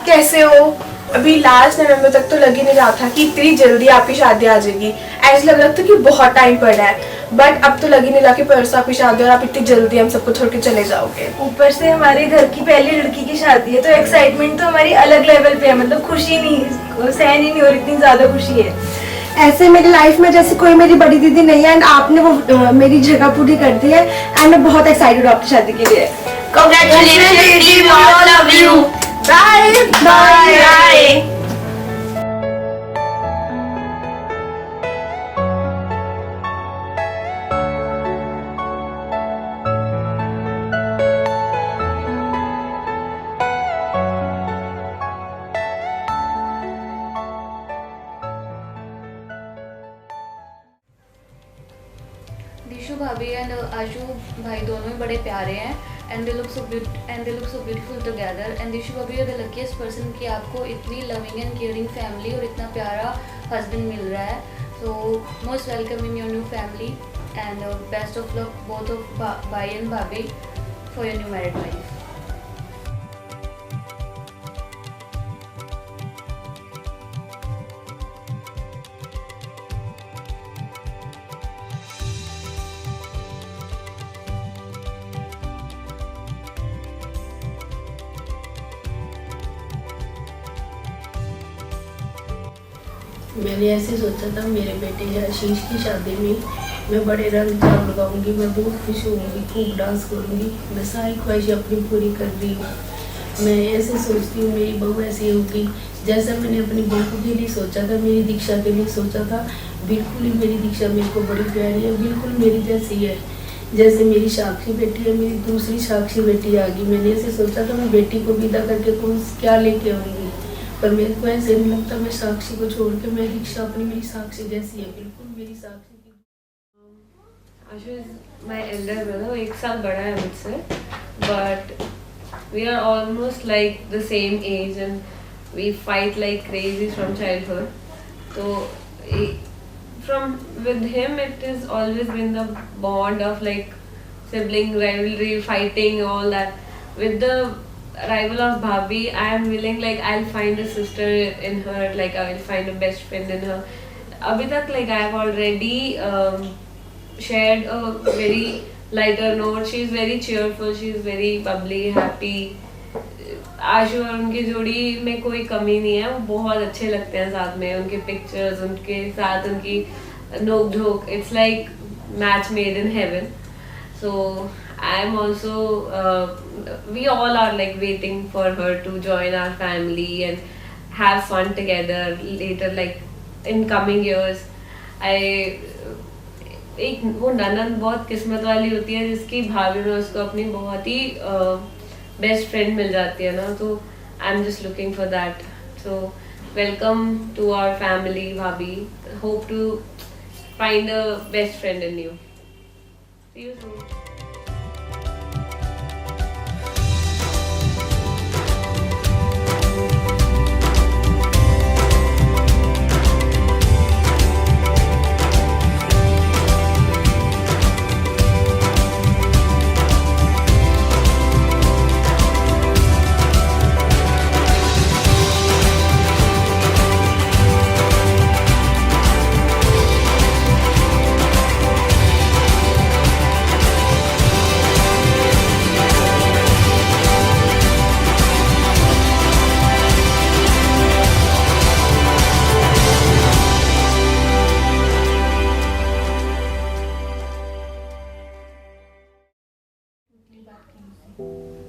कैसे हो? अभी लास्ट नवंबर तक तो लग ही नहीं रहा था कि इतनी जल्दी आपकी शादी आ जाएगी। ऐसा लग रहा था कि बहुत टाइम पड़ा है, बट अब तो लग ही नहीं रहा कि परसों आपकी शादी और आप इतनी जल्दी हम सबको छोड़ के चले जाओगे। ऊपर से हमारे घर की पहली लड़की की शादी है, तो एक्साइटमेंट तो हमारी अलग लेवल पे है। मतलब खुशी नहीं सहन ही नहीं हो रही, इतनी ज्यादा खुशी है। ऐसे मेरी लाइफ में जैसे कोई मेरी बड़ी दीदी नहीं है, एंड आपने वो मेरी जगह पूरी कर दी है, एंड मैं बहुत एक्साइटेड हूँ आपकी शादी के लिए। Congratulations, we all love you. Bye. Bye. दिशु भाभी एंड आशु भाई दोनों ही बड़े प्यारे हैं and they look so beautiful together. And Dishu भाभी आर द लकीस्ट पर्सन कि आपको इतनी लविंग एंड केयरिंग फैमिली और इतना प्यारा हस्बैंड मिल रहा है। So most welcome in your new family and best of luck both of भाई एंड भाभी for your new married life. मैंने ऐसे सोचा था मेरे बेटे आशीष की शादी में मैं बड़े रंग चाव लगाऊंगी, मैं बहुत खुश होंगी, खूब डांस करूंगी, मैं सारी ख्वाहिशें अपनी पूरी कर रही हूँ। मैं ऐसे सोचती हूँ मेरी बहू ऐसी होगी जैसा मैंने अपनी बहू के लिए सोचा था, मेरी दीक्षा के लिए सोचा था। बिल्कुल ही मेरी दीक्षा मेरे को बड़ी प्यारी है, बिल्कुल मेरी जैसी है। जैसे मेरी साक्षी बेटी है, मेरी दूसरी साक्षी बेटी आ गई। मैंने ऐसे सोचा था मैं बेटी को विदा करके कौन क्या लेके आऊँगी, पर मेरे को ऐसे नहीं लगता। मैं साक्षी को छोड़ के मैं दीक्षा अपनी मेरी साक्षी जैसी है, बिल्कुल मेरी साक्षी की। Ashu is my elder brother, 1 साल बड़ा है मुझसे, but we are almost like the same age and we fight like crazy from childhood. तो from with him it is always been the bond of like sibling rivalry, fighting, all that. With the arrival of Bhabhi, I am willing, like I'll find a sister in her, like I will find a best friend in her. Abhi tak, like I have already shared a very lighter note. She is very cheerful, she is very bubbly, happy. आशु और उनकी जोड़ी में कोई कमी नहीं है, वो बहुत अच्छे लगते हैं साथ में। उनके पिक्चर्स, उनके साथ उनकी नोक झोंक, it's like match made in heaven. So I am also we all are like waiting for her to join our family and have fun together later, like in coming years. एक वो ननद बहुत किस्मत वाली होती है जिसकी भाभी में उसको अपनी बहुत ही बेस्ट फ्रेंड मिल जाती है ना, तो I am just looking for that. So welcome to our family भाभी, hope to find a best friend in you. See you soon.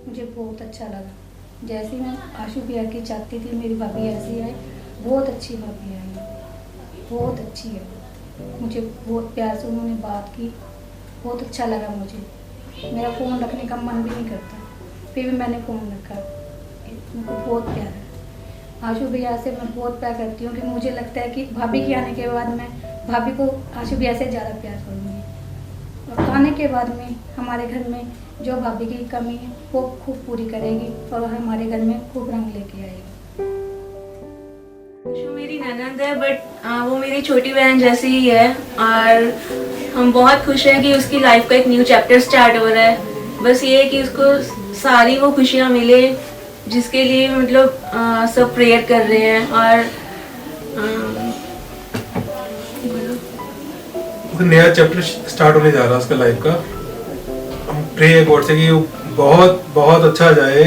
मुझे बहुत अच्छा लगा। जैसे मैं आशु भैया की चाहती थी मेरी भाभी ऐसी है, बहुत अच्छी भाभी है। बहुत अच्छी है, मुझे बहुत प्यार से उन्होंने बात की, बहुत अच्छा लगा मुझे। मेरा फ़ोन रखने का मन भी नहीं करता, फिर भी मैंने फ़ोन रखा। मुझको बहुत प्यार है आशु भैया से, मैं बहुत प्यार करती हूँ कि मुझे लगता है कि भाभी के आने के बाद मैं भाभी को आशु भैया से ज़्यादा प्यार करूँगी, और आने के बाद में हमारे घर में जो भाभी की कमी है वो खूब पूरी करेगी और हमारे घर में खूब रंग लेके आएगी। आशु मेरी ननद है, बट वो मेरी छोटी बहन जैसी ही है, और हम बहुत खुश हैं कि उसकी लाइफ का एक न्यू चैप्टर स्टार्ट हो रहा है। बस ये है कि उसको सारी वो खुशियाँ मिले जिसके लिए मतलब सब प्रेयर कर रहे हैं। और नया चैप्टर स्टार्ट होने जा रहा है उसका लाइफ का। हम प्रे गॉड से कि वो बहुत बहुत अच्छा जाए।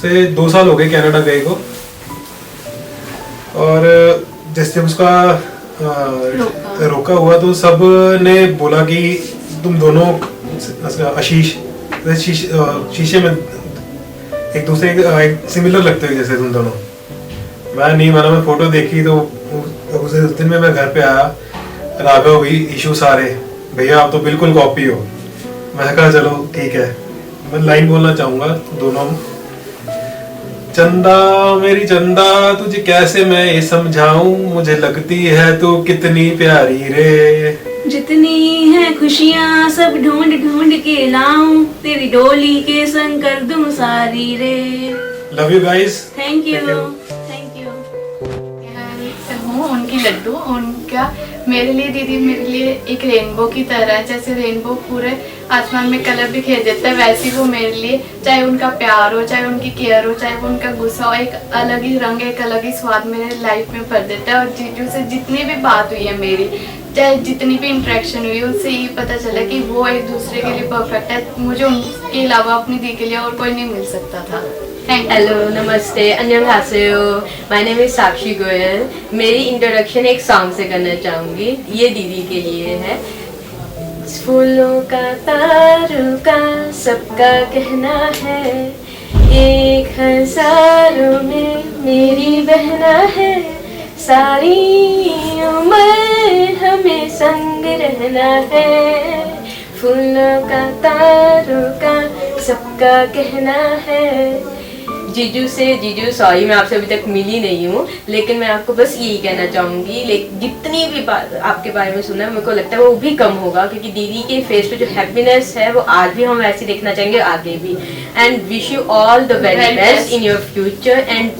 से 2 साल हो गए कनाडा गए को, और जैसे उसका रोका हुआ तो सब ने बोला कि तुम दोनों आशीष शीशे में एक दूसरे के सिमिलर लगते हो जैसे तुम दोनों। मैं नहीं माना, मैं फोटो देखी तो उस दिन में मैं घर पे आया, राघव भी इशू सारे भैया आप तो बिल्कुल कॉपी हो। मैं कहा चलो ठीक है। मैं लाइन बोलना चाहूंगा दोनों। चंदा मेरी चंदा तुझे कैसे मैं ये समझाऊं, मुझे लगती है तू कितनी प्यारी रे। जितनी है खुशियाँ सब ढूंढ ढूंढ के लाऊं, तेरी डोली के संग कर दूं सारी रे। Love you guys. Thank you. हूँ उनकी लड्डू। उनका मेरे लिए दीदी मेरे लिए एक रेनबो की तरह है। जैसे रेनबो पूरे आसमान में कलर बिखेर देता है, वैसे ही वो मेरे लिए, चाहे उनका प्यार हो, चाहे उनकी केयर हो, चाहे वो उनका गुस्सा हो, एक अलग ही रंग, एक अलग ही स्वाद मेरे लाइफ में भर देता है। और जीजू से जितनी भी बात हुई है मेरी, चाहे जितनी भी इंटरेक्शन हुई, उससे ये पता चला कि वो एक दूसरे के लिए परफेक्ट है। मुझे उनके अलावा अपनी दी के लिए और कोई नहीं मिल सकता था। हेलो नमस्ते अन्यंहासेयो, माय नेम इज साक्षी गोयल। मेरी इंट्रोडक्शन एक सॉन्ग से करना चाहूँगी, ये दीदी के लिए है। फूलों का तारुका सबका कहना है, 1000 में मेरी बहना है, सारी उम्र हमें संग रहना है। फूलों का तारुका सबका कहना है। जीजू सॉरी मैं आपसे अभी तक मिली नहीं हूँ, लेकिन मैं आपको बस यही कहना चाहूँगी, जितनी भी बात आपके बारे में सुना मेरे को लगता है वो भी कम होगा, क्योंकि दीदी के फेस पे जो हैप्पीनेस है वो आज भी हम ऐसे देखना चाहेंगे, आगे भी। And wish you all the very best in your future. And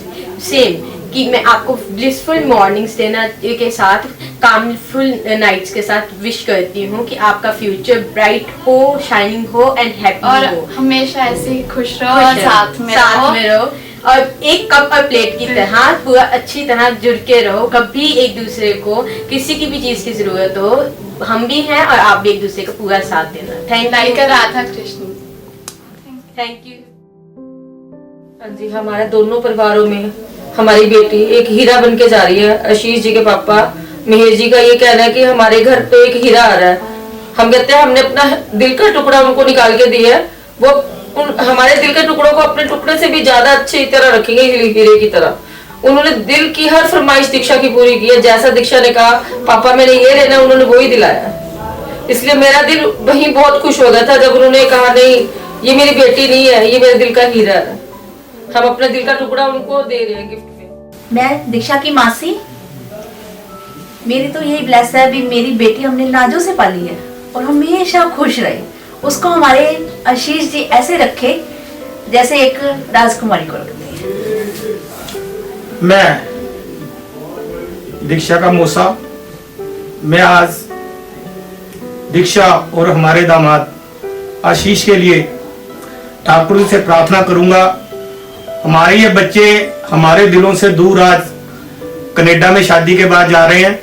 same कि मैं आपको ब्लिसफुल मॉर्निंग्स देना के साथ, कामफुल नाइट्स के साथ विश करती हूँ कि आपका फ्यूचर ब्राइट हो, शाइनिंग हो एंड हैप्पी और हो। हमेशा ऐसे ही खुश रहो और साथ में रहो। और एक कप और प्लेट की तरह पूरा अच्छी तरह जुड़ के रहो। कभी एक दूसरे को किसी की भी चीज की जरूरत हो, हम भी हैं और आप भी एक दूसरे का पूरा साथ देना। Thank you. Radha Krishna. Thank you. हाँ जी, हमारे दोनों परिवारों में हमारी बेटी एक हीरा बन के जा रही है। आशीष जी के पापा मिहिर जी का ये कहना है कि हमारे घर पे एक हीरा आ रहा है। हम कहते हैं हमने अपना दिल का टुकड़ा उनको निकाल के दिया है, वो हमारे दिल के टुकड़ों को अपने टुकड़े से भी ज्यादा अच्छी तरह रखेंगे, हीरे की तरह। उन्होंने दिल की हर फरमाइश दीक्षा की पूरी की है। जैसा दीक्षा ने कहा पापा मैंने ये लेना, उन्होंने वो ही दिलाया। इसलिए मेरा दिल वहीं बहुत खुश हो गया था जब उन्होंने कहा नहीं ये मेरी बेटी नहीं है, ये मेरे दिल का हीरा है। हम अपने दिल का टुकड़ा उनको दे रहे हैं गिफ्ट में। मैं दीक्षा की मासी, मेरी तो यही ब्लेस है भी मेरी बेटी हमने नाजों से पाली है और हमेशा खुश रहे। उसको हमारे आशीष जी ऐसे रखे जैसे एक राजकुमारी को रखते हैं। मैं दीक्षा का मौसा, मैं आज दीक्षा और हमारे दामाद आशीष के लिए ठाकुर से प्रार्थना करूंगा। हमारे ये बच्चे हमारे दिलों से दूर आज कनाडा में शादी के बाद जा रहे हैं।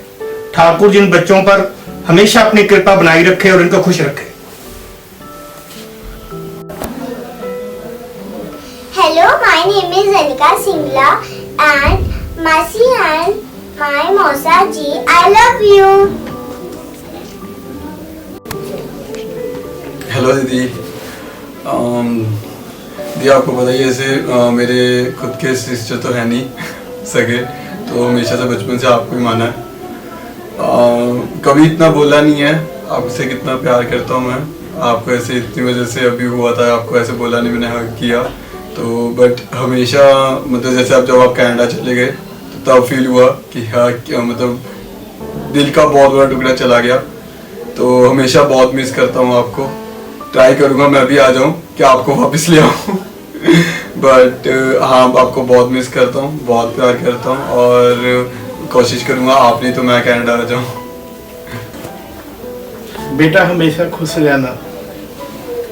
ठाकुर जिन बच्चों पर हमेशा अपनी कृपा बनाई रखे और इनको खुश रखे। Hello, my name is Anika Singla and Masi and my Mosa ji, I love you. Hello दीदी। दी आपको पता ही ऐसे मेरे खुद के सिस्टर तो है नहीं सके, तो हमेशा से बचपन से आपको ही माना है। कभी इतना बोला नहीं है आपसे कितना प्यार करता हूँ मैं आपको, ऐसे इतनी वजह से अभी हुआ था, आपको ऐसे बोला नहीं, मैंने हक किया तो, बट हमेशा मतलब जैसे जब आप कनाडा चले गए तो तब फील हुआ कि हाँ मतलब दिल का बहुत बड़ा टुकड़ा चला गया। तो हमेशा बहुत मिस करता हूँ आपको, ट्राई करूँगा मैं भी आ जाऊँ कि आपको वापस ले आऊँ बट हाँ आपको बहुत मिस करता हूँ, बहुत प्यार करता हूँ और कोशिश करूँगा आप नहीं तो मैं कनाडा आ जाऊँ। बेटा हमेशा खुश रहना।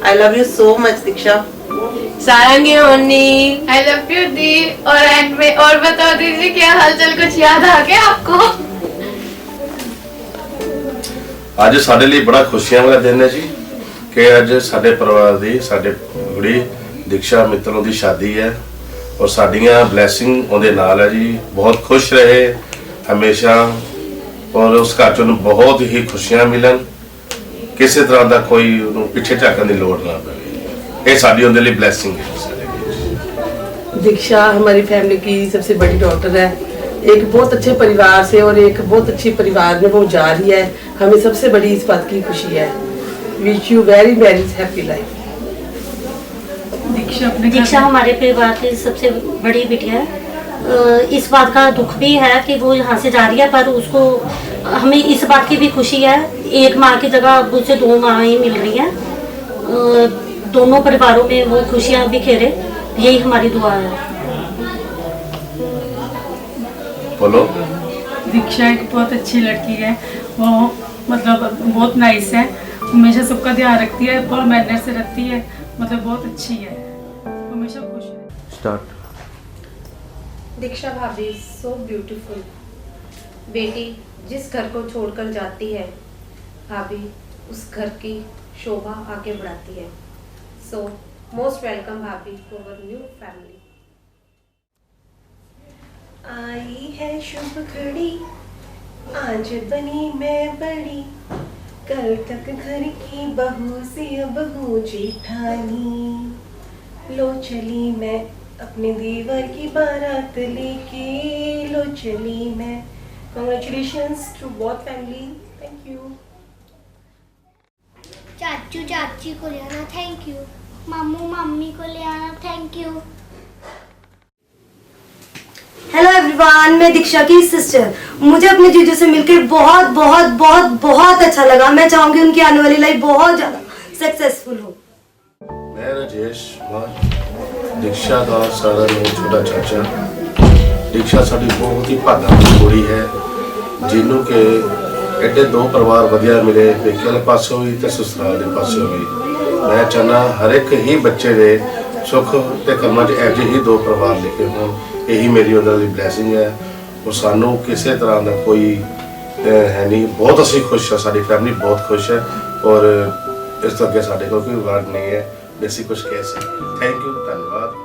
I love you so much दीक्षा। सारंगी होनी। आई लव यू दी। और एंड में और बता दीजिए क्या हालचाल, कुछ याद आ गया आपको? ਅੱਜ ਸਾਡੇ ਲਈ ਬੜਾ ਖੁਸ਼ੀਆਂ ਵਾਲਾ ਦਿਨ ਹੈ ਜੀ ਕਿ ਅੱਜ ਸਾਡੇ ਪਰਿਵਾਰ ਦੀ ਸਾਡੇ ਕੁੜੀ ਦੀਕਸ਼ਾ ਮਿੱਤਲੋਂ ਦੀ ਸ਼ਾਦੀ ਹੈ ਔਰ ਸਾਡੀਆਂ ਬਲੇਸਿੰਗ ਉਹਦੇ ਨਾਲ ਹੈ ਜੀ। ਬਹੁਤ ਖੁਸ਼ ਰਹੇ ਹਮੇਸ਼ਾ ਔਰ ਉਸ ਘਰ ਚ ਉਹਨੂੰ ਬਹੁਤ ਹੀ ਖੁਸ਼ੀਆਂ ਮਿਲਣ, ਕਿਸੇ ਤਰ੍ਹਾਂ ਦਾ ਕੋਈ ਉਹਨੂੰ ਪਿੱਛੇ ਝਾਕਣ ਦੀ ਲੋੜ ਨਾ ਪਵੇ। ਇਹ ਸਾਡੀ ਉਹਦੇ ਲਈ ਬਲੇਸਿੰਗ ਹੈ। दीक्षा हमारी फैमिली की सबसे बड़ी डॉटर है, एक बहुत अच्छे परिवार से और एक बहुत अच्छी परिवार में वो जा रही है। हमें सबसे बड़ी इस बात की खुशी है। Wish you very very happy life. Diksha हमारे परिवार की सबसे बड़ी बिटिया है। इस बात का दुख भी है कि वो यहाँ से जा रही है, पर उसको हमें इस बात की भी खुशी है, एक माँ की जगह अब उसे 2 माँएं मिल रही हैं। दोनों परिवारों में वो खुशियाँ बिखेरे, यही हमारी दुआ है। बोलो। दीक्षा एक बहुत अच्छी लड़की है, वो मतलब बहुत नाइस है, हमेशा सबका ध्यान रखती है, बहुत मैनर से रहती है, मतलब बहुत अच्छी है, हमेशा खुश है। स्टार्ट। दीक्षा भाभी सो ब्यूटीफुल। बेटी जिस घर को छोड़कर जाती है भाभी उस घर की शोभा आगे बढ़ाती है। सो मोस्ट वेलकम भाभी टू अवर न्यू फैमिली। आई है शुभ घड़ी आज बनी मैं बड़ी, कल तक घर की बहू से अब हूँ जेठानी। लो चली मैं अपने देवर की बारात लेके, लो चली मैं। Congratulations to both family. Thank you. चाचू चाची को ले आना थैंक यू, मामू मामी को ले आना थैंक यू। हेलो एवरीवन, मैं दीक्षा की सिस्टर। मुझे अपने जीजू से मिलकर बहुत बहुत बहुत बहुत अच्छा लगा। मैं चाहूंगी उनकी आने वाली लाइफ बहुत ज़्यादा सक्सेसफुल हो। मैं राजेश कुमार, दीक्षा का सारा लोग छोटा चाचा। दीक्षा साड़ी बहुत ही भागा की कुड़ी है, जिन्हों के एडे 2 परिवार वधिया मिले, पेके वाले पासों भी ते ससुराल के पासों भी। मैं चाहना हर एक ही बच्चे दे सुख ते कर्मां च ऐसे ही 2 परिवार लिखे हों, यही मेरी उन्होंने ब्लैसिंग है। और सानू किसी तरह का कोई है नहीं, बहुत असी खुश है, साड़ी फैमिली बहुत खुश है और इस तो अगे साढ़े को कोई वर्ड नहीं है बेसिक कुछ कह सकते। थैंक यू, धन्यवाद।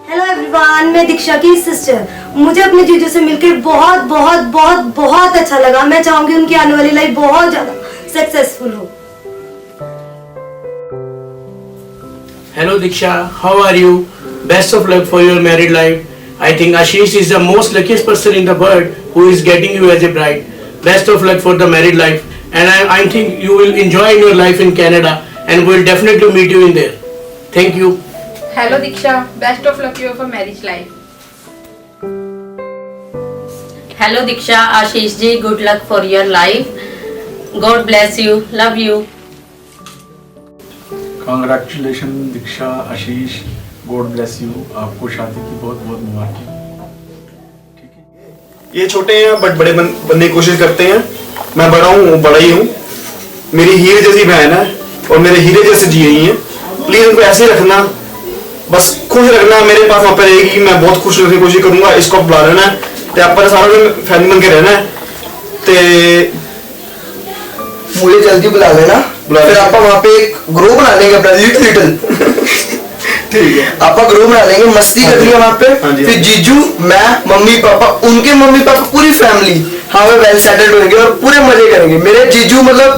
हेलो एवरीवन, मैं दीक्षा की सिस्टर। मुझे अपने जीजू से मिलकर बहुत बहुत बहुत बहुत अच्छा लगा। मैं चाहूंगी उनकी आने वाली लाइफ बहुत ज़्यादा सक्सेसफुल हो। Hello Diksha, how are you? Best of luck for your married life. I think Ashish is the most luckiest person in the world who is getting you as a bride. Best of luck for the married life, and I think you will enjoy your life in Canada and we'll definitely meet you in there. Thank you. Hello Diksha, best of luck you for marriage life. Hello Diksha, Ashish ji, good luck for your life, God bless you, love you. Congratulation Diksha, Ashish, God bless you. आपको शादी की बहुत बहुत मुबारक। ये छोटे हैं but बड़े बनने की कोशिश करते हैं। मैं बड़ा हूँ, बड़ा ही हूँ। मेरी हीरे जैसी बहन है और मेरे हीरे जैसे जी रही है। प्लीज उनको ऐसे ही रखना, बस खुश रखना। मेरे पास वहाँ पे रहेगी, मैं बहुत खुश रखने की कोशिश करूंगा। इसको बुला लेना है तो आप पर सारा दिन फैमिली बन के रहना है। ते मुझे जल्दी बुला लेना, फिर आप वहाँ पे एक ग्रुप बना लेंगे अपना लिटिल ठीक है। आप ग्रुप बना लेंगे, मस्ती करनी है वहाँ पे। फिर जीजू, मैं, मम्मी पापा, उनके मम्मी पापा, पूरी फैमिली हाँ वेल सेटल्ड होंगे और पूरे मजे करेंगे। मेरे जीजू मतलब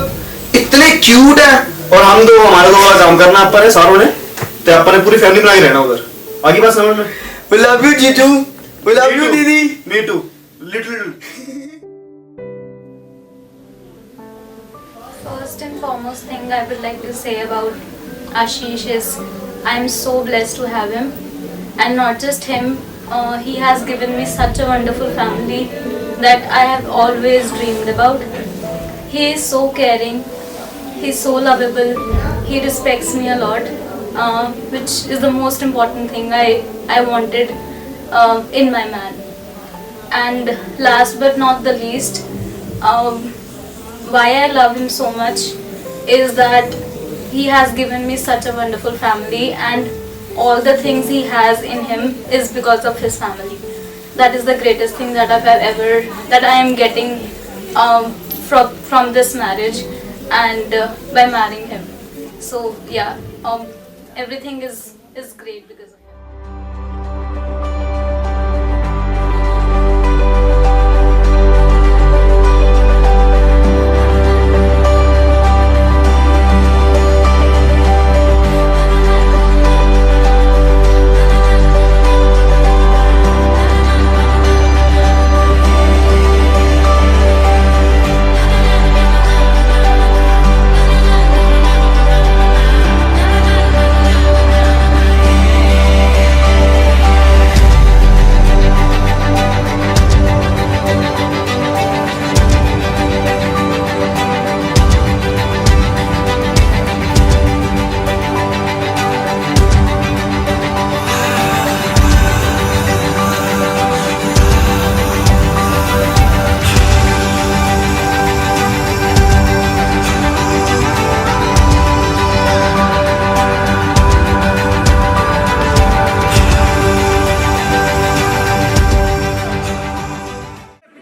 इतने क्यूट है। और हम दो हमारे 2 वाला काम करना आप पर है सारों ने, तो आप पर पूरी फैमिली बना के रहना उधर। आगे बात समझ में? We love you जीजू, We love you, Didi. Me too. Little. First and foremost thing I would like to say about Ashish is I'm so blessed to have him, and not just him, he has given me such a wonderful family that I have always dreamed about. He is so caring, he's so lovable, he respects me a lot, which is the most important thing I wanted in my man. And last but not the least, why I love him so much is that he has given me such a wonderful family, and all the things he has in him is because of his family. That is the greatest thing that I am getting from this marriage and by marrying him. So yeah, everything is great because of him.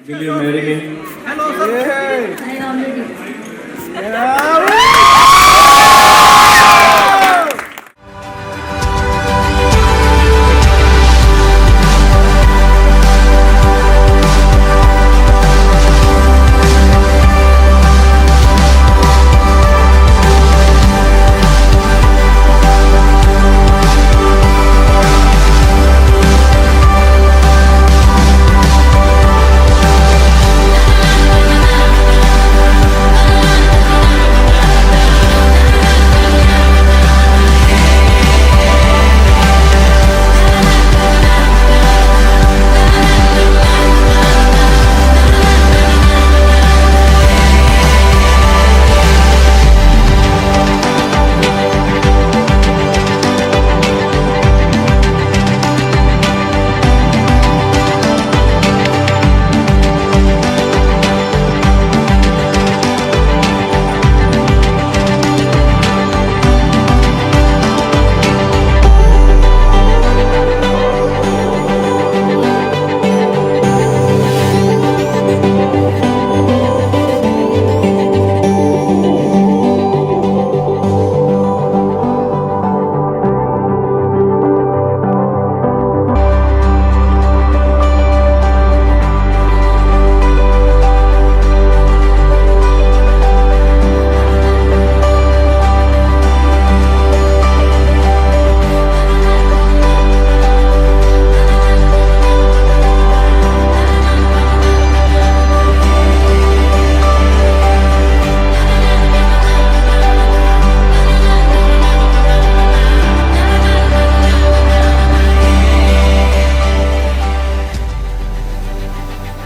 Will you marry me?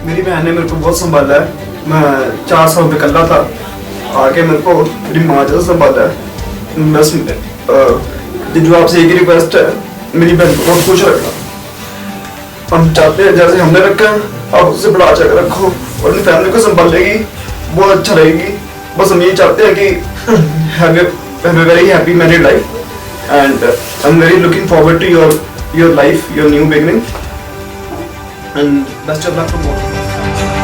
मेरी बहन ने मेरे को बहुत संभाला है। मैं 4 साल में अकेला था, आके मेरे को मेरी माँ जैसा संभाला है। बस जो आपसे एक ही रिक्वेस्ट है, मेरी बहन को बहुत खुश रखना। हम चाहते हैं जैसे हमने रखा है आप उससे बड़ा अच्छा रखो और अपनी फैमिली को संभालेगी, बहुत अच्छा रहेगी। बस हम यही चाहते हैं कि have a very happy married life and I'm very looking forward to your life, your new beginning and best of luck for both.